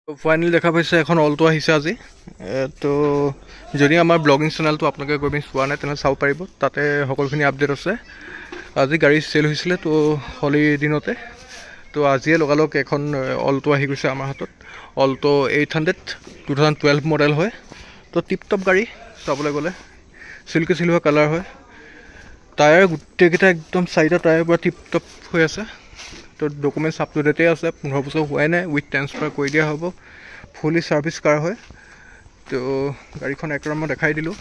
finally দেখা পাইছে এখন অলটো আহিছে আজি তো যদি আমাৰ ব্লগিং চেনেলটো আপোনালোকে গৈ পিনি চোৱা নাই তেনেহ'লে চাব পাৰিব তাতে সকলোখিনি আপডেট আছে আজি গাড়ী চেল হৈছিলে তো হলি দিনতে তো আজিয়ে লগালগ এখন অলটো আহি গৈছে আমাৰ হাতত অলটো 800 2012 মডেল হয় তো টিপটপ গাড়ী চাবলৈ গ'লে সিল্কি সিলভাৰ কালাৰ হয় টায়াৰ গোটেইকেইটা একদম চাৰিটা টায়াৰ পৰা টিপটপ হৈ আছে তো ডকুমেণ্টছ আপ টু ডেটেই আছে 15 বছৰ হোৱাই নাই উইথ ট্ৰান্সফাৰ কৰি দিয়া হ'ব ফুলি সাৰ্ভিস কাৰ হয় তো গাড়ীখন একদম মই দেখাই দিলোঁ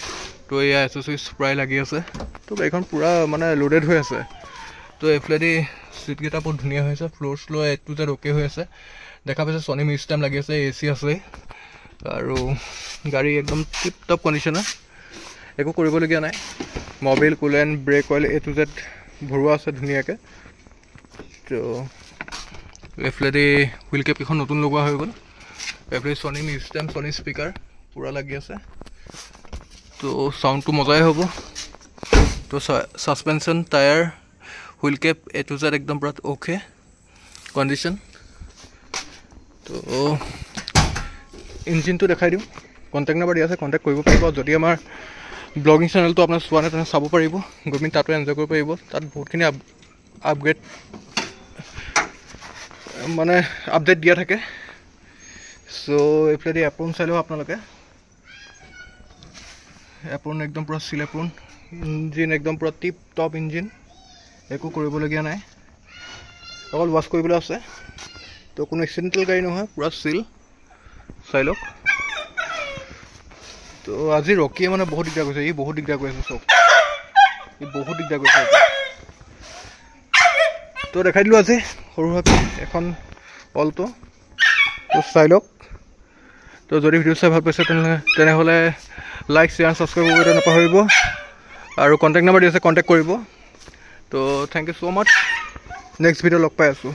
তো এয়া এসেসৰিজ প্ৰায় লাগি আছে তো গাড়ীখন পুৰা মানে লোডেড হৈ আছে তো এফলেদি সিটকেইটা বহুত ধুনীয়া হৈ আছে floor slow A to Z okay হৈ আছে দেখা পাইছে সনি মিউজিয়াম লাগি আছে AC আছে আৰু গাড়ী একদম টিপ টপ কণ্ডিশ্যনৰ একো কৰিবলগীয়া নাই mobil coolant brake oil A to Z ভৰোৱা আছে ধুনীয়াকৈ তো এফলেদি হুইল কেপ এখন নতুন লগোৱা হৈ গ'ল এফলে সনি মিউজিয়াম সনি স্পিকাৰ পুৰা লাগি আছে তো সাউন্ডটো মজাই হ'ব তো suspension tyre wheel cap A to Z একদম পুৰা ওকে কণ্ডিশ্যন তো ইঞ্জিনটো দেখাই দিওঁ কণ্টেক্ট নাম্বাৰ দিয়া আছে কণ্টেক্ট কৰিব পাৰিব যদি আমাৰ ব্লগিং চেনেলটো আপোনাৰ চোৱা নাই তেনেহ'লে চাব পাৰিব গৈ পিনি তাতো এনজয় কৰিব পাৰিব তাত বহুতখিনি আপগ্ৰেড মানে আপডেট দিয়া থাকে সো এইফালে এপ্ৰন চাই লওক আপোনালোকে এপ্ৰন একদম পুৰা চিল এপ্ৰন ইঞ্জিন একদম পুৰা টিপ টপ ইঞ্জিন একো কৰিবলগীয়া নাই অকল ৱাছ কৰিবলৈ আছে তো কোনো এক্সিডেণ্টেল গাড়ী নহয় পুৰা চিল চাই লওক তো আজি ৰকিয়ে মানে বহুত দিগদাৰ কৰিছে ই বহুত দিগদাৰ কৰি আছে চব ই বহুত দিগদাৰ কৰিছে তো দেখাই দিলোঁ আজি সৰুভাৱে এখন অলটো তো চাই লওক তো যদি ভিডিঅ' চাই ভাল পাইছে তেনেহ'লে লাইক শ্বেয়াৰ ছাবস্ক্ৰাইব কৰিবলৈ নাপাহৰিব আৰু কণ্টেক্ট নাম্বাৰ দি আছে কণ্টেক্ট কৰিব তো thank you so' much next video' লগ পাই আছোঁ